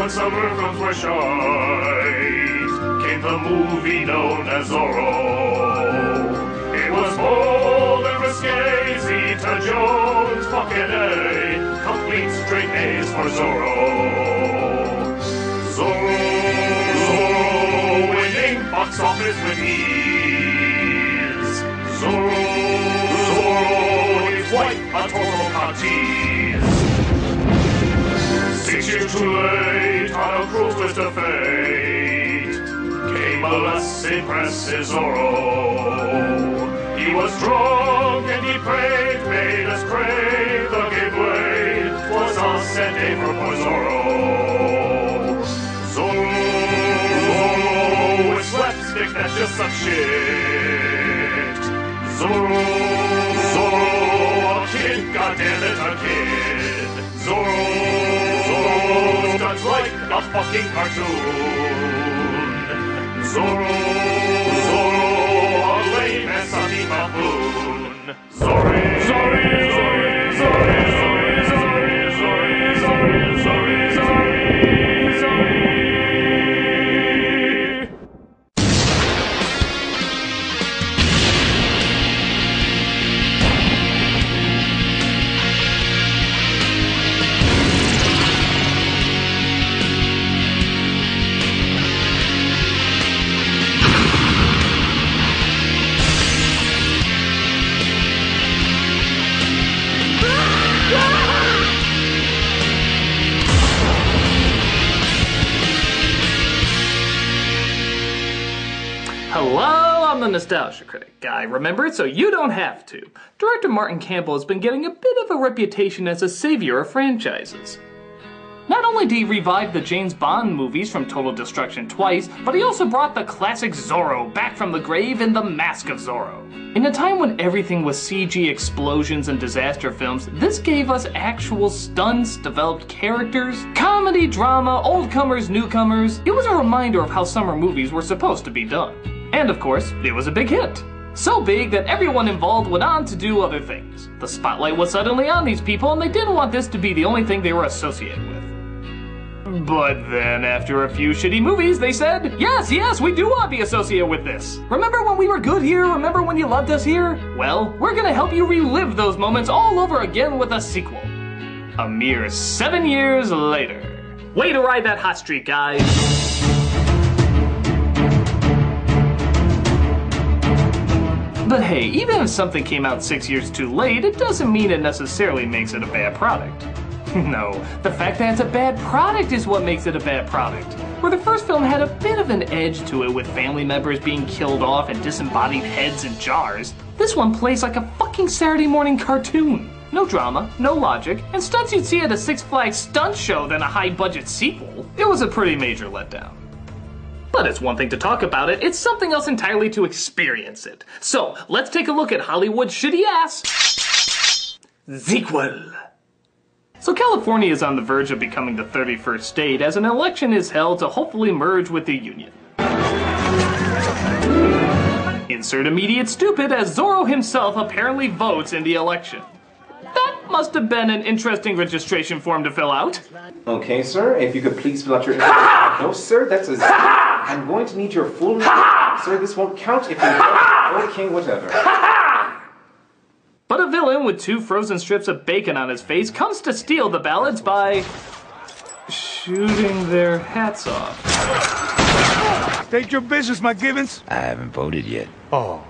when summer comes were shite, came the movie known as Zorro. It was bold and risque, Zeta Jones, fucking A, complete straight A's for Zorro. Zorro, winning box office with ease. Zorro, he's white, a total cock tease. 6 years too late, on a cruel twist of fate, came a less impressive Zorro. He was drunk and he prayed, made us crave the gay blade. 'Twas a sad day for poor Zorro. Zorro, with slapstick that's just such shit. Zorro, a kid, goddammit, a kid. Zorro, stunts like a fucking cartoon. Zorro, a lame and sunny buffoon. Sorry. Hello, I'm the Nostalgia Critic guy, remember, so you don't have to. Director Martin Campbell has been getting a bit of a reputation as a savior of franchises. Not only did he revive the James Bond movies from total destruction twice, but he also brought the classic Zorro back from the grave in The Mask of Zorro. In a time when everything was CG explosions and disaster films, this gave us actual stunts, developed characters, comedy, drama, old comers, newcomers. It was a reminder of how summer movies were supposed to be done. And of course, it was a big hit. So big that everyone involved went on to do other things. The spotlight was suddenly on these people and they didn't want this to be the only thing they were associated with. But then after a few shitty movies, they said, yes, we do want to be associated with this. Remember when we were good here? Remember when you loved us here? Well, we're gonna help you relive those moments all over again with a sequel. A mere 7 years later. Way to ride that hot streak, guys. But hey, even if something came out 6 years too late, it doesn't mean it necessarily makes it a bad product. No, the fact that it's a bad product is what makes it a bad product. Where the first film had a bit of an edge to it with family members being killed off and disembodied heads in jars, this one plays like a fucking Saturday morning cartoon. No drama, no logic, and stunts you'd see at a Six Flags stunt show than a high-budget sequel. It was a pretty major letdown. But it's one thing to talk about it, it's something else entirely to experience it. So, let's take a look at Hollywood's shitty ass sequel. So California is on the verge of becoming the 31st state as an election is held to hopefully merge with the Union. Insert immediate stupid as Zorro himself apparently votes in the election. That must have been an interesting registration form to fill out. Okay, sir, if you could please fill out your... No, sir, that's a... I'm going to need your full name. Sir, this won't count if you don't... Okay, whatever. But a villain with 2 frozen strips of bacon on his face comes to steal the ballots by... shooting their hats off. State your business, my Gibbons. I haven't voted yet. Oh,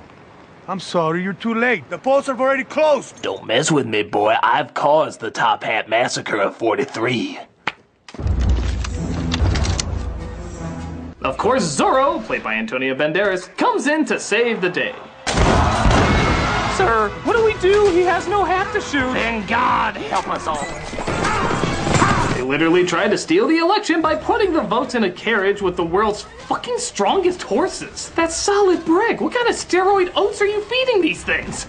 I'm sorry, you're too late. The polls have already closed. Don't mess with me, boy. I've caused the Top Hat Massacre of 43. Of course, Zorro, played by Antonio Banderas, comes in to save the day. Sir, what do we do? He has no hat to shoot. And God help us all. They literally tried to steal the election by putting the votes in a carriage with the world's fucking strongest horses. That's solid brick. What kind of steroid oats are you feeding these things?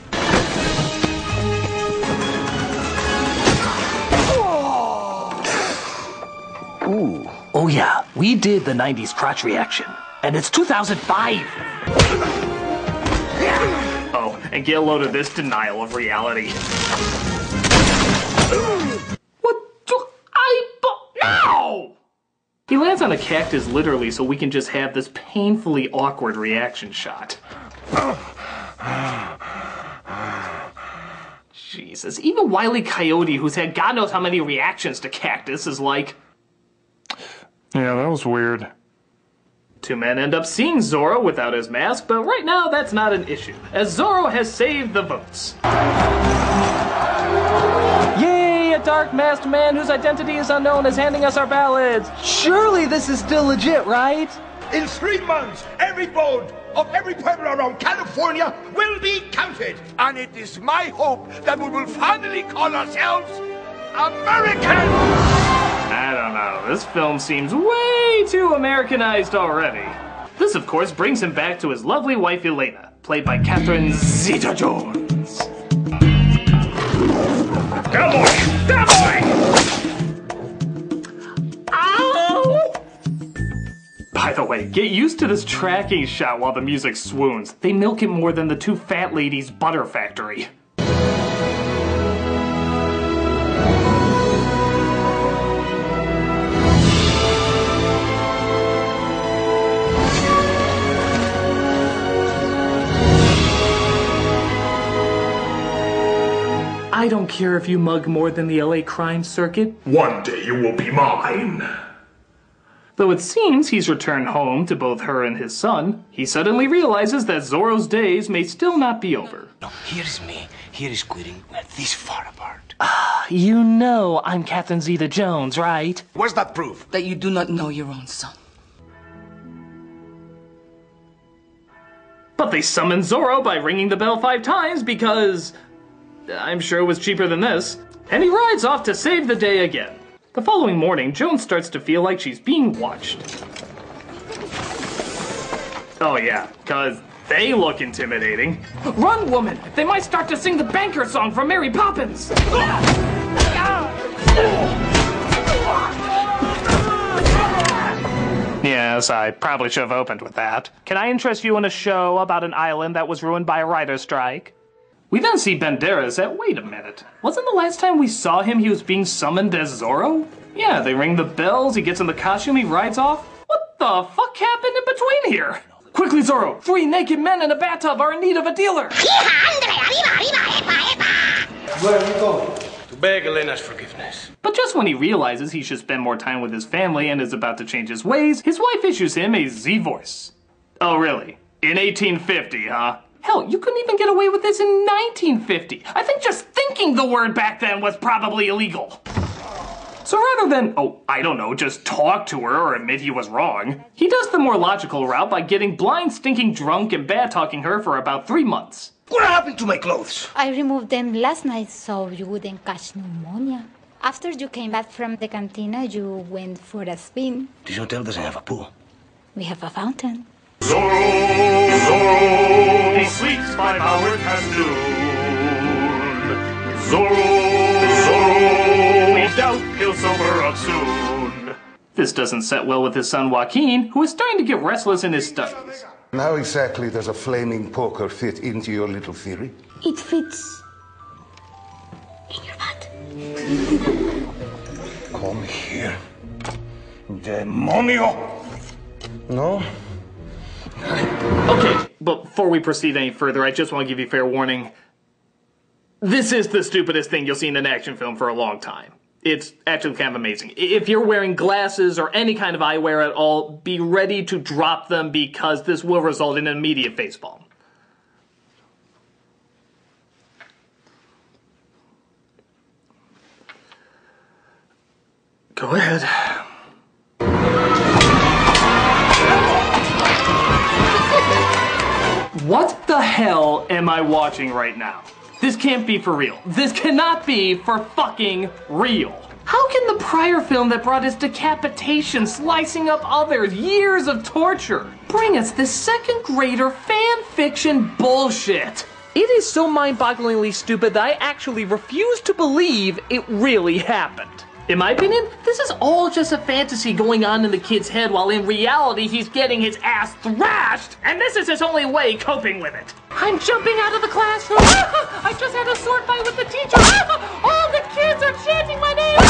Ooh. Oh yeah, we did the 90s crotch reaction. And it's 2005. Oh, and get a load of this denial of reality. What? No! stands on a cactus literally so we can just have this painfully awkward reaction shot. Jesus, even Wile E. Coyote, who's had God knows how many reactions to cactus, is like... Yeah, that was weird. Two men end up seeing Zorro without his mask, but right now that's not an issue, as Zorro has saved the votes. Yay, a dark masked man whose identity is unknown is handing us our ballots. Surely this is still legit, right? In 3 months, every vote of every pueblo around California will be counted. And it is my hope that we will finally call ourselves Americans! I don't know, this film seems way too Americanized already. This, of course, brings him back to his lovely wife Elena, played by Catherine Zeta-Jones. Cowboy! Cowboy! Ow! By the way, get used to this tracking shot while the music swoons. They milk it more than the two fat ladies' butter factory. I don't care if you mug more than the LA crime circuit. One day you will be mine. Though it seems he's returned home to both her and his son, he suddenly realizes that Zorro's days may still not be over. No, here's me. Here is quitting. We're this far apart. You know I'm Catherine Zeta-Jones, right? Where's that proof? That you do not know your own son. But they summon Zorro by ringing the bell 5 times because... I'm sure it was cheaper than this. And he rides off to save the day again. The following morning, Joan starts to feel like she's being watched. Oh yeah, cause they look intimidating. Run, woman! They might start to sing the banker song from Mary Poppins! Yes, I probably should have opened with that. Can I interest you in a show about an island that was ruined by a writer's strike? We then see Banderas at, wait a minute, wasn't the last time we saw him he was being summoned as Zorro? Yeah, they ring the bells, he gets in the costume, he rides off. What the fuck happened in between here? Quickly, Zorro! 3 naked men in a bathtub are in need of a dealer! Where are you going? To beg Elena's forgiveness. But just when he realizes he should spend more time with his family and is about to change his ways, his wife issues him a Z-voice. Oh really? In 1850, huh? Hell, you couldn't even get away with this in 1950. I think just thinking the word back then was probably illegal. So rather than, oh, I don't know, just talk to her or admit he was wrong, he does the more logical route by getting blind, stinking drunk, and bad-talking her for about 3 months. What happened to my clothes? I removed them last night so you wouldn't catch pneumonia. After you came back from the cantina, you went for a spin. This hotel doesn't have a pool. We have a fountain. Zorro, Zorro, he sleeps 5 hours past noon. Zorro, Zorro, we doubt he'll sober up soon. This doesn't set well with his son Joaquin, who is starting to get restless in his studies. How exactly does a flaming poker fit into your little theory? It fits in your butt. Come here. Demonio! No? Okay, but before we proceed any further, I just want to give you fair warning. This is the stupidest thing you'll see in an action film for a long time. It's actually kind of amazing. If you're wearing glasses or any kind of eyewear at all, be ready to drop them because this will result in an immediate facepalm. Go ahead. What the hell am I watching right now? This can't be for real. This cannot be for fucking real. How can the prior film that brought us decapitation, slicing up others, years of torture, bring us this second grader fan fiction bullshit? It is so mind-bogglingly stupid that I actually refuse to believe it really happened. In my opinion, this is all just a fantasy going on in the kid's head while in reality he's getting his ass thrashed, and this is his only way coping with it. I'm jumping out of the classroom. I just had a sword fight with the teacher. All the kids are chanting my name.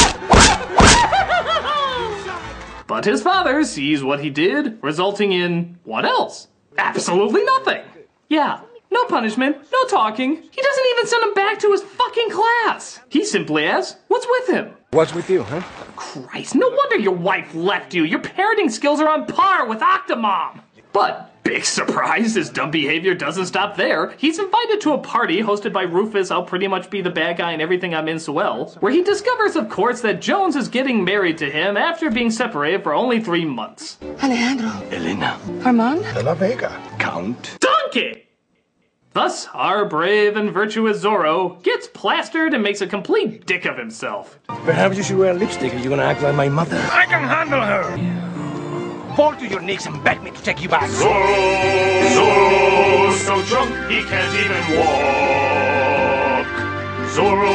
But his father sees what he did, resulting in what else? Absolutely nothing. Yeah, no punishment, no talking. He doesn't even send him back to his fucking class. He simply asks, what's with him? What's with you, huh? Christ, no wonder your wife left you. Your parenting skills are on par with Octomom. But, big surprise, his dumb behavior doesn't stop there. He's invited to a party hosted by Rufus, I'll pretty much be the bad guy in everything I'm in so well, where he discovers, of course, that Jones is getting married to him after being separated for only 3 months. Alejandro. Elena. Armand. De la Vega. Count. Donkey! Thus, our brave and virtuous Zorro gets plastered and makes a complete dick of himself. Perhaps you should wear lipstick if you're gonna act like my mother. I can handle her. Fall to your knees and beg me to take you back. Zorro, so drunk he can't even walk. Zorro,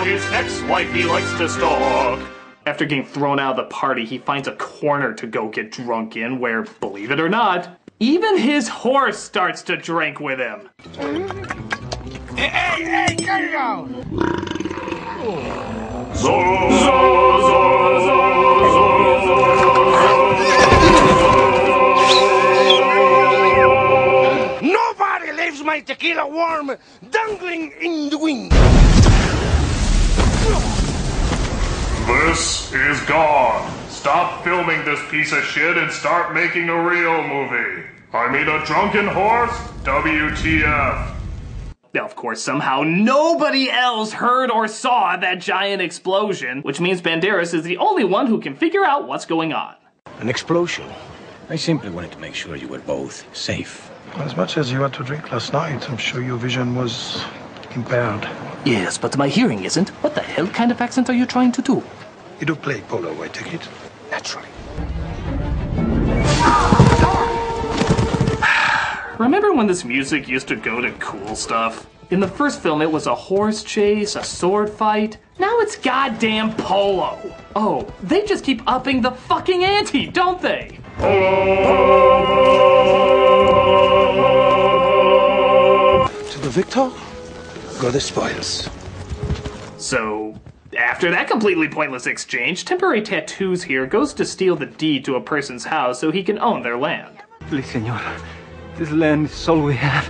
his ex-wife he likes to stalk. After getting thrown out of the party, he finds a corner to go get drunk in where, believe it or not, even his horse starts to drink with him. Hey, get it out! Nobody leaves my tequila warm, dangling in the wind. This is gone. Stop filming this piece of shit and start making a real movie. I mean a drunken horse? WTF. Now, of course, somehow nobody else heard or saw that giant explosion, which means Banderas is the only one who can figure out what's going on. An explosion? I simply wanted to make sure you were both safe. As much as you had to drink last night, I'm sure your vision was impaired. Yes, but my hearing isn't. What the hell kind of accent are you trying to do? You do play polo, I take it? Naturally. Remember when this music used to go to cool stuff? In the first film, it was a horse chase, a sword fight. Now it's goddamn polo. Oh, they just keep upping the fucking ante, don't they? To the victor, go the spoils. So, after that completely pointless exchange, Temporary Tattoos here goes to steal the deed to a person's house so he can own their land. Please, senor, this land is all we have.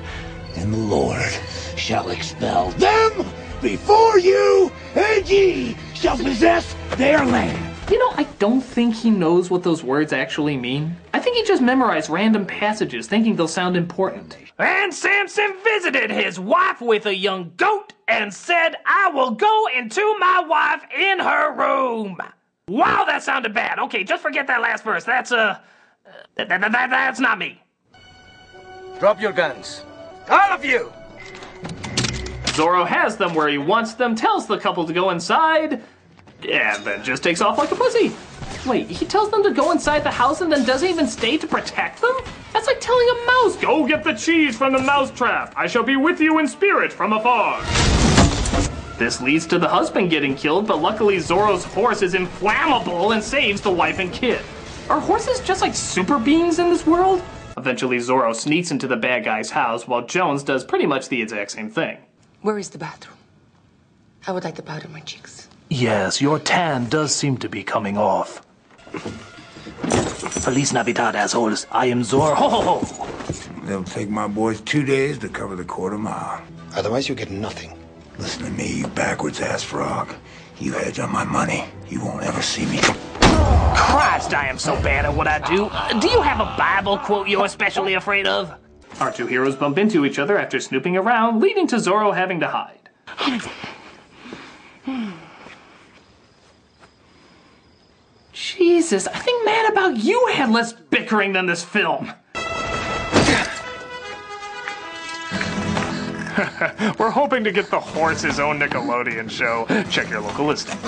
And the Lord shall expel them before you and ye shall possess their land. You know, I don't think he knows what those words actually mean. I think he just memorized random passages thinking they'll sound important. And Samson visited his wife with a young goat and said, I will go into my wife in her room. Wow, that sounded bad. Okay, just forget that last verse. That's not me. Drop your guns. All of you! Zorro has them where he wants them, tells the couple to go inside, and then just takes off like a pussy. Wait, he tells them to go inside the house and then doesn't even stay to protect them? That's like telling a mouse, go get the cheese from the mousetrap. I shall be with you in spirit from afar. This leads to the husband getting killed, but luckily Zorro's horse is inflammable and saves the wife and kid. Are horses just like super beings in this world? Eventually Zorro sneaks into the bad guy's house while Jones does pretty much the exact same thing. Where is the bathroom? I would like to powder my cheeks. Yes, your tan does seem to be coming off. Feliz Navidad, assholes. I am Zorro. Ho, ho, ho. It'll take my boys 2 days to cover the quarter mile. Otherwise, you get nothing. Listen to me, you backwards ass frog. You hedge on my money. You won't ever see me. Christ, I am so bad at what I do. Do you have a Bible quote you're especially afraid of? Our two heroes bump into each other after snooping around, leading to Zorro having to hide. Jesus, I think Mad About You had less bickering than this film. We're hoping to get the horse his own Nickelodeon show. Check your local listing.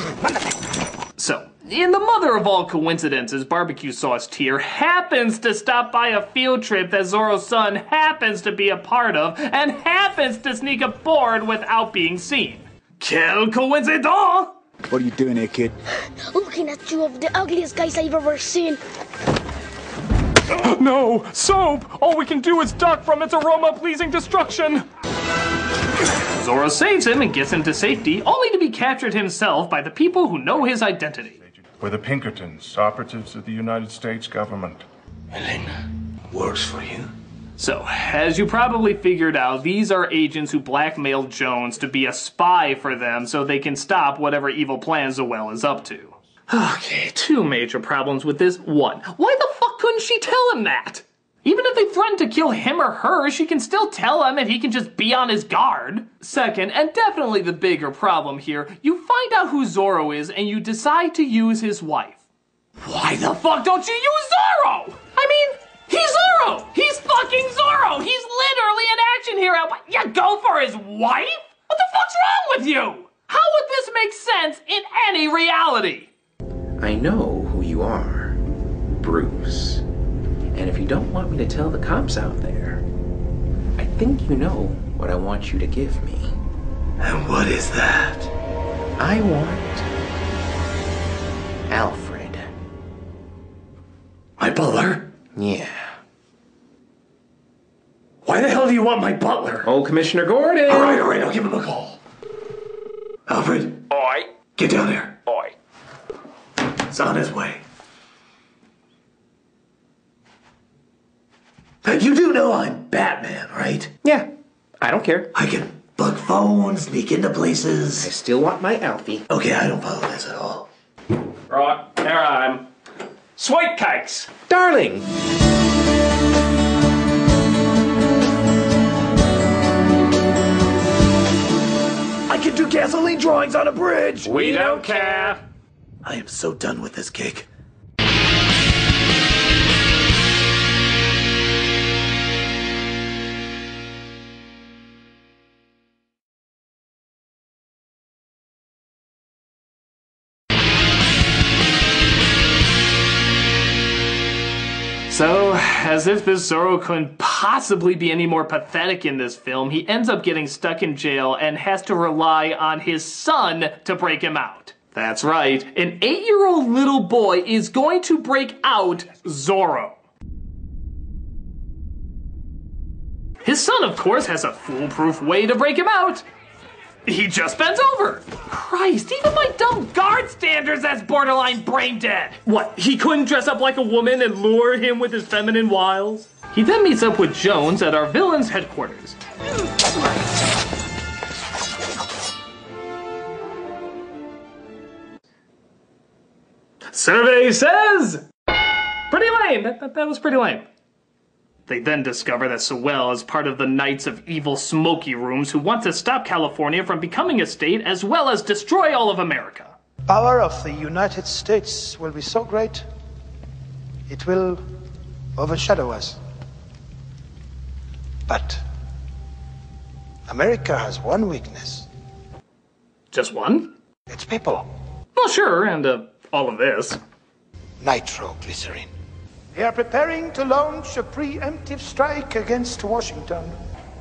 So, in the mother of all coincidences, Barbecue Sauce Tier happens to stop by a field trip that Zorro's son happens to be a part of and happens to sneak aboard without being seen. Quelle coincidence! What are you doing here, kid? Looking at two of the ugliest guys I've ever seen. No! Soap! All we can do is duck from its aroma-pleasing destruction! Zorro saves him and gets him to safety, only to be captured himself by the people who know his identity. We're the Pinkertons, operatives of the United States government. Elena works for you? So, as you probably figured out, these are agents who blackmailed Jones to be a spy for them so they can stop whatever evil plan Zoelle is up to. Okay, two major problems with this. One, why the fuck couldn't she tell him that? Even if they threatened to kill him or her, she can still tell him and he can just be on his guard. Second, and definitely the bigger problem here, you find out who Zorro is and you decide to use his wife. Why the fuck don't you use Zorro? I mean, he's Zorro! He's fucking Zorro! He's literally an action hero, but you go for his wife? What the fuck's wrong with you? How would this make sense in any reality? I know who you are, Bruce. And if you don't want me to tell the cops out there, I think you know what I want you to give me. And what is that? I want Alfred. My butler? Yeah. Why the hell do you want my butler? Oh, Commissioner Gordon! Alright, I'll give him a call. Alfred? Oi. Get down here. Oi. It's on his way. You do know I'm Batman, right? Yeah, I don't care. I can bug phones, sneak into places. I still want my Alfie. Okay, I don't follow this at all. Right, here I am. Sweet cakes! Darling! I can do gasoline drawings on a bridge! We don't care! I am so done with this gig. So, as if this Zorro couldn't possibly be any more pathetic in this film, he ends up getting stuck in jail and has to rely on his son to break him out. That's right, an 8-year-old little boy is going to break out Zorro. His son, of course, has a foolproof way to break him out. He just bends over. Christ, even my dumb guard standards, that's borderline brain dead. What, he couldn't dress up like a woman and lure him with his feminine wiles? He then meets up with Jones at our villain's headquarters. Survey says... Pretty lame. That was pretty lame. They then discover that Zoelle is part of the Knights of Evil Smoky Rooms who want to stop California from becoming a state as well as destroy all of America. Power of the United States will be so great, it will overshadow us. But America has one weakness. Just one? It's people. Well, sure, and all of this. Nitroglycerin. They are preparing to launch a preemptive strike against Washington.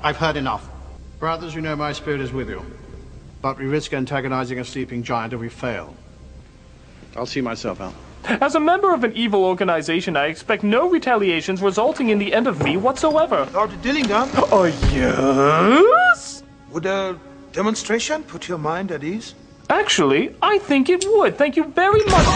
I've heard enough. Brothers, you know my spirit is with you. But we risk antagonizing a sleeping giant if we fail. I'll see myself out. As a member of an evil organization, I expect no retaliations resulting in the end of me whatsoever. Lord Dillingham? Oh, yes? Would a demonstration put your mind at ease? Actually, I think it would. Thank you very much.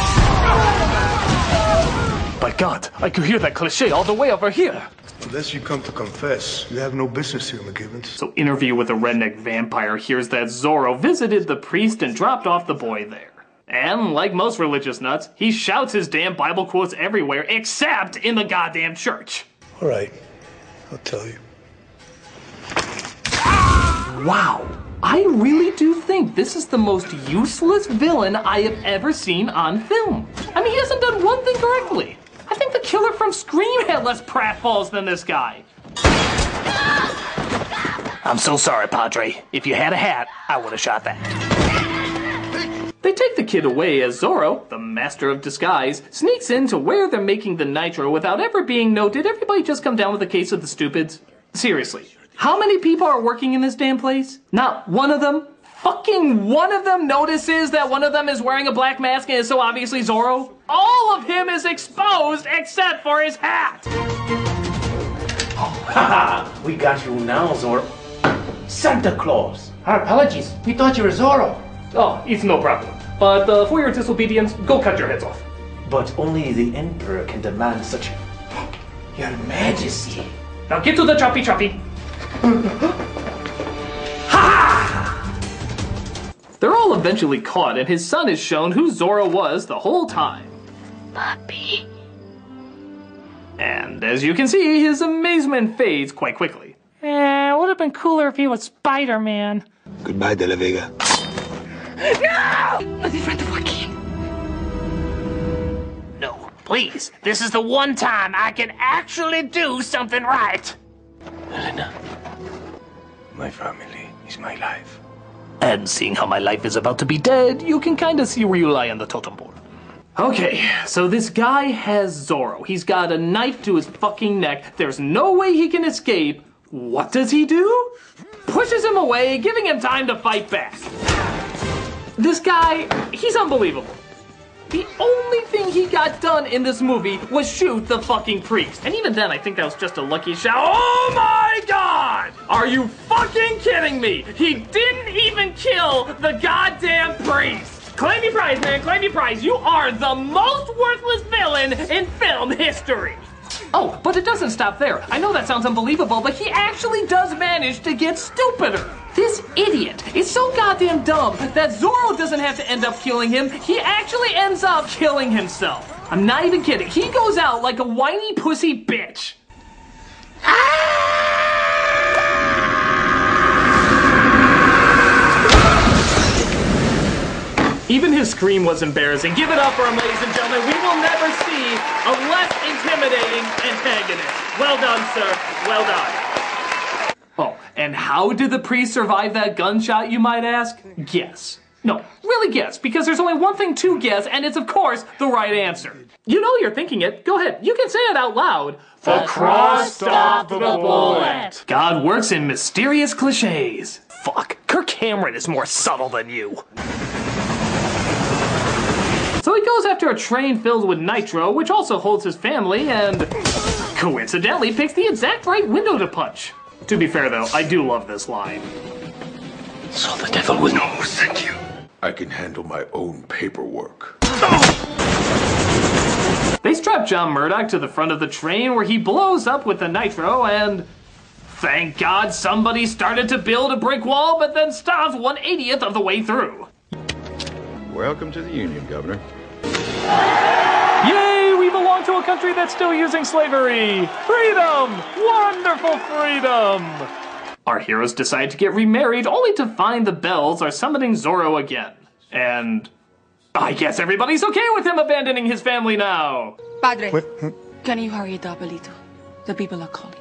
By God, I could hear that cliche all the way over here. Unless you come to confess, you have no business here, McGivens. So Interview with a Redneck Vampire hears that Zorro visited the priest and dropped off the boy there. And like most religious nuts, he shouts his damn Bible quotes everywhere except in the goddamn church. All right, I'll tell you. Wow, I really do think this is the most useless villain I have ever seen on film. I mean, he hasn't done one thing correctly. I think the killer from Scream had less pratfalls than this guy. I'm so sorry, Padre. If you had a hat, I would have shot that. They take the kid away as Zorro, the master of disguise, sneaks in to where they're making the nitro without ever being known. Did everybody just come down with a case of the stupids? Seriously, how many people are working in this damn place? Not one of them? Fucking one of them notices that one of them is wearing a black mask and is so obviously Zorro? All of him is exposed except for his hat! Haha, we got you now, Zorro. Santa Claus. Our apologies. We thought you were Zorro. Oh, it's no problem. But for your disobedience, go cut your heads off. But only the Emperor can demand such... Your Majesty. Now get to the choppy. They're all eventually caught, and his son is shown who Zorro was the whole time. Papi. And as you can see, his amazement fades quite quickly. Would have been cooler if he was Spider-Man. Goodbye, De La Vega. No! Not in front of Joaquin. No, please. This is the one time I can actually do something right. Elena, my family is my life. And seeing how my life is about to be dead, you can kinda see where you lie on the totem pole. Okay, so this guy has Zorro. He's got a knife to his fucking neck. There's no way he can escape. What does he do? Pushes him away, giving him time to fight back. This guy, he's unbelievable. The only thing he got done in this movie was shoot the fucking priest. And even then, I think that was just a lucky shot. Oh my god! Are you fucking kidding me? He didn't even kill the goddamn priest. Claim your prize, man, claim your prize. You are the most worthless villain in film history. Oh, but it doesn't stop there. I know that sounds unbelievable, but he actually does manage to get stupider. This idiot is so goddamn dumb that Zorro doesn't have to end up killing him. He actually ends up killing himself. I'm not even kidding. He goes out like a whiny pussy bitch. Even his scream was embarrassing. Give it up for him, ladies and gentlemen. We will never see a less intimidating antagonist. Well done, sir. Well done. Oh, and how did the priest survive that gunshot, you might ask? Guess. No, really guess, because there's only one thing to guess, and it's, of course, the right answer. You know you're thinking it. Go ahead. You can say it out loud. The cross stopped the bullet. God works in mysterious cliches. Fuck, Kirk Cameron is more subtle than you. So he goes after a train filled with nitro, which also holds his family, and coincidentally picks the exact right window to punch. To be fair, though, I do love this line. So the devil will... No, thank you. I can handle my own paperwork. They strap John Murdoch to the front of the train where he blows up with the nitro, and thank God somebody started to build a brick wall, but then stopped 1/80th of the way through. Welcome to the Union, Governor. Yay! We belong to a country that's still using slavery! Freedom! Wonderful freedom! Our heroes decide to get remarried only to find the bells are summoning Zorro again. And I guess everybody's okay with him abandoning his family now. Padre, can you hurry it up a little? The people are calling.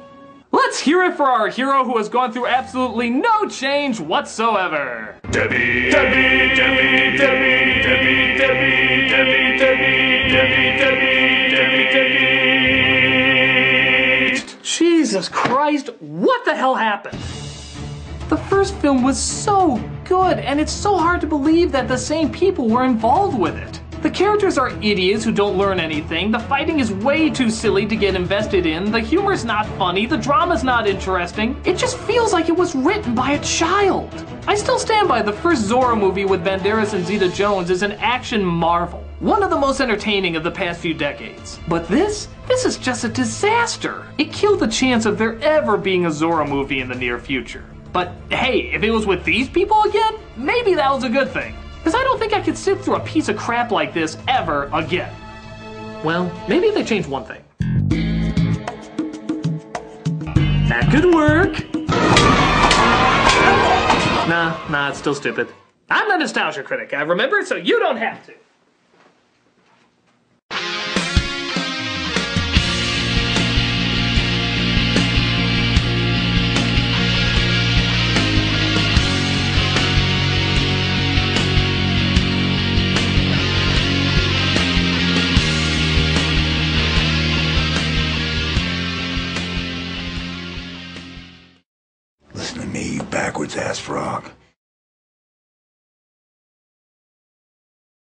Let's hear it for our hero who has gone through absolutely no change whatsoever. Debbie, Debbie, Debbie, Debbie, Debbie, Debbie, Debbie, Debbie, Debbie, Debbie, Debbie, Debbie. Jesus Christ, what the hell happened? The first film was so good, and it's so hard to believe that the same people were involved with it. The characters are idiots who don't learn anything, the fighting is way too silly to get invested in, the humor's not funny, the drama's not interesting. It just feels like it was written by a child. I still stand by the first Zorro movie with Banderas and Zeta-Jones is an action marvel. One of the most entertaining of the past few decades. But this is just a disaster. It killed the chance of there ever being a Zorro movie in the near future. But hey, if it was with these people again, maybe that was a good thing. Because I don't think I could sit through a piece of crap like this ever again. Well, maybe they changed one thing. That could work. Nah, it's still stupid. I'm the Nostalgia Critic, I remember, so you don't have to. Listen to me, you backwards ass frog.